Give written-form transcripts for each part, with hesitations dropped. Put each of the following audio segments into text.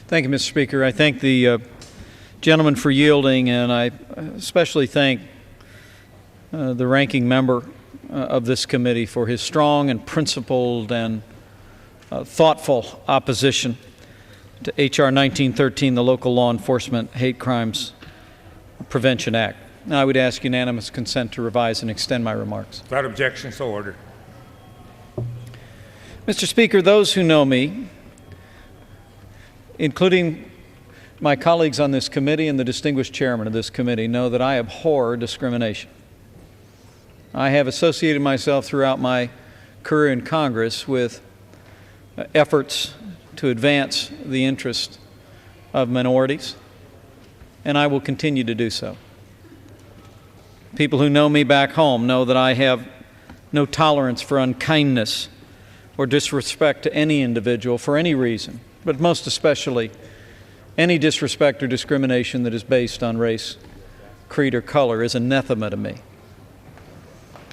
Thank you, Mr. Speaker. I thank the gentleman for yielding, and I especially thank the ranking member of this committee for his strong and principled and thoughtful opposition to H.R. 1913, the Local Law Enforcement Hate Crimes Prevention Act. Now I would ask unanimous consent to revise and extend my remarks. Without objection, so ordered. Mr. Speaker, those who know me, including my colleagues on this committee and the distinguished chairman of this committee, know that I abhor discrimination. I have associated myself throughout my career in Congress with efforts to advance the interest of minorities, and I will continue to do so. People who know me back home know that I have no tolerance for unkindness or disrespect to any individual for any reason, but most especially any disrespect or discrimination that is based on race, creed, or color is anathema to me.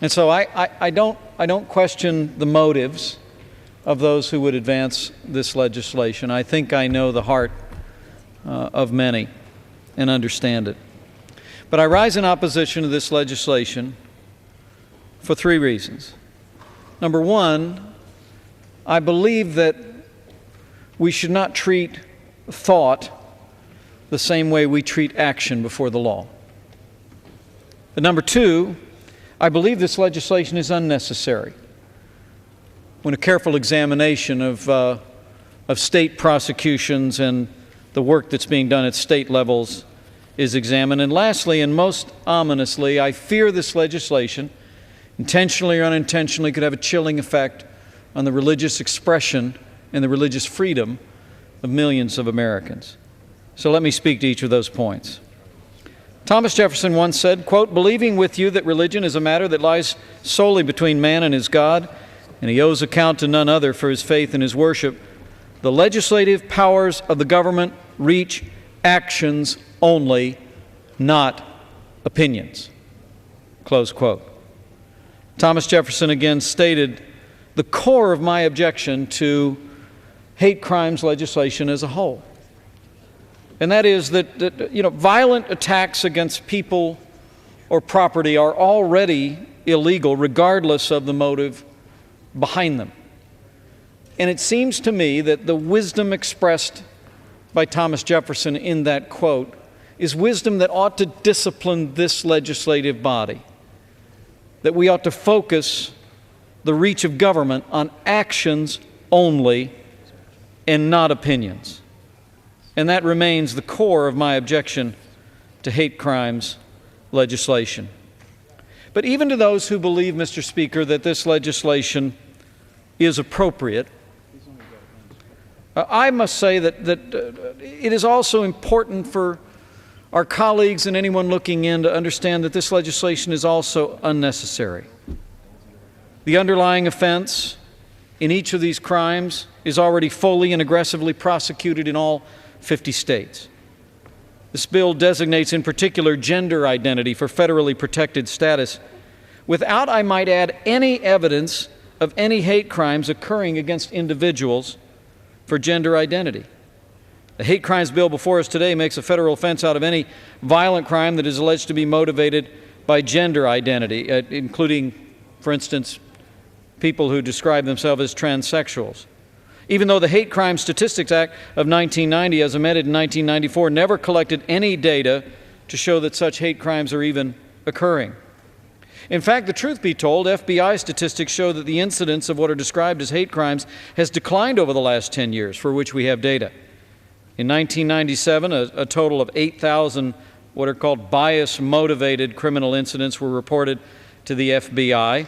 And so I don't question the motives of those who would advance this legislation. I think I know the heart of many and understand it. But I rise in opposition to this legislation for three reasons. Number one, I believe that we should not treat thought the same way we treat action before the law. But number two, I believe this legislation is unnecessary. When a careful examination of state prosecutions and the work that's being done at state levels is examined. And lastly, and most ominously, I fear this legislation, intentionally or unintentionally, could have a chilling effect on the religious expression and the religious freedom of millions of Americans. So let me speak to each of those points. Thomas Jefferson once said, quote, "Believing with you that religion is a matter that lies solely between man and his God, and he owes account to none other for his faith and his worship, the legislative powers of the government reach actions only, not opinions." Close quote. Thomas Jefferson again stated the core of my objection to hate crimes legislation as a whole. And that is that violent attacks against people or property are already illegal regardless of the motive behind them. And it seems to me that the wisdom expressed by Thomas Jefferson in that quote is wisdom that ought to discipline this legislative body, that we ought to focus the reach of government on actions only and not opinions. And that remains the core of my objection to hate crimes legislation. But even to those who believe, Mr. Speaker, that this legislation is appropriate, I must say that it is also important for our colleagues and anyone looking in to understand that this legislation is also unnecessary. The underlying offense in each of these crimes is already fully and aggressively prosecuted in all 50 states. This bill designates in particular gender identity for federally protected status without, I might add, any evidence of any hate crimes occurring against individuals for gender identity. The hate crimes bill before us today makes a federal offense out of any violent crime that is alleged to be motivated by gender identity, including, for instance, people who describe themselves as transsexuals. Even though the Hate Crime Statistics Act of 1990, as amended in 1994, never collected any data to show that such hate crimes are even occurring. In fact, the truth be told, FBI statistics show that the incidence of what are described as hate crimes has declined over the last 10 years, for which we have data. In 1997, a total of 8,000 what are called bias-motivated criminal incidents were reported to the FBI.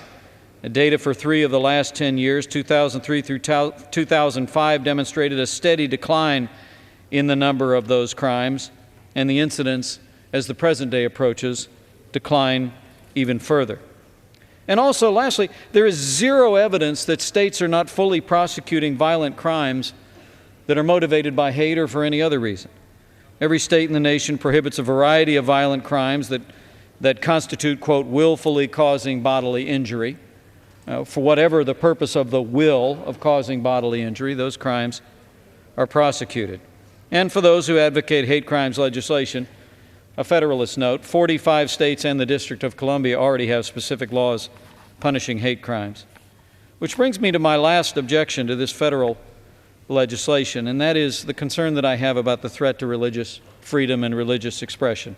Data for 3 of the last 10 years, 2003 through 2005, demonstrated a steady decline in the number of those crimes, and the incidence, as the present day approaches, decline even further. And also, lastly, there is zero evidence that states are not fully prosecuting violent crimes that are motivated by hate or for any other reason. Every state in the nation prohibits a variety of violent crimes that constitute, quote, willfully causing bodily injury. For whatever the purpose of the will of causing bodily injury, those crimes are prosecuted. And for those who advocate hate crimes legislation, a Federalist note: 45 states and the District of Columbia already have specific laws punishing hate crimes. Which brings me to my last objection to this federal legislation, and that is the concern that I have about the threat to religious freedom and religious expression.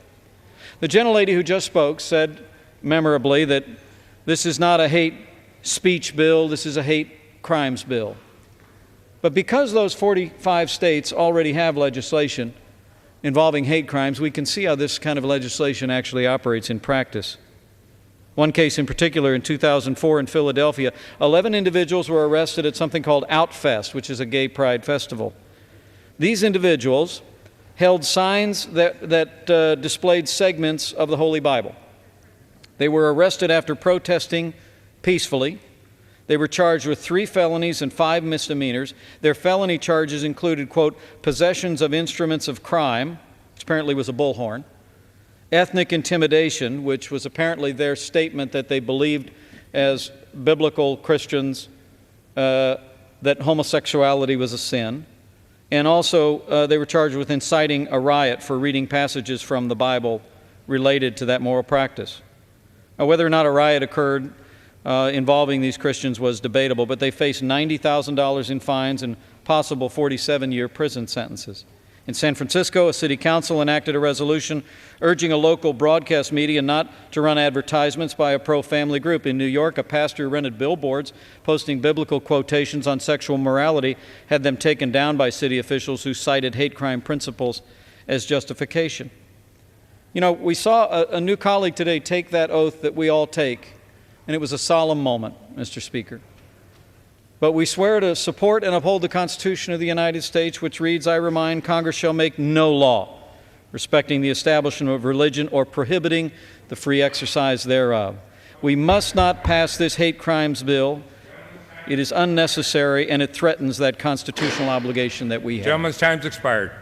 The gentlelady who just spoke said memorably that this is not a hate speech bill, this is a hate crimes bill. But because those 45 states already have legislation involving hate crimes, we can see how this kind of legislation actually operates in practice. One case in particular, in 2004 in Philadelphia, 11 individuals were arrested at something called Outfest, which is a gay pride festival. These individuals held signs that displayed segments of the Holy Bible. They were arrested after protesting peacefully. They were charged with 3 felonies and 5 misdemeanors. Their felony charges included, quote, possessions of instruments of crime, which apparently was a bullhorn, ethnic intimidation, which was apparently their statement that they believed as biblical Christians that homosexuality was a sin. And also they were charged with inciting a riot for reading passages from the Bible related to that moral practice. Now, whether or not a riot occurred involving these Christians was debatable, but they faced $90,000 in fines and possible 47-year prison sentences. In San Francisco, a city council enacted a resolution urging a local broadcast media not to run advertisements by a pro-family group. In New York, a pastor who rented billboards posting biblical quotations on sexual morality had them taken down by city officials who cited hate crime principles as justification. You know, we saw a new colleague today take that oath that we all take, and it was a solemn moment, Mr. Speaker. But we swear to support and uphold the Constitution of the United States, which reads, I remind, Congress shall make no law respecting the establishment of religion or prohibiting the free exercise thereof. We must not pass this hate crimes bill. It is unnecessary, and it threatens that constitutional obligation that we have. Gentleman's time's expired.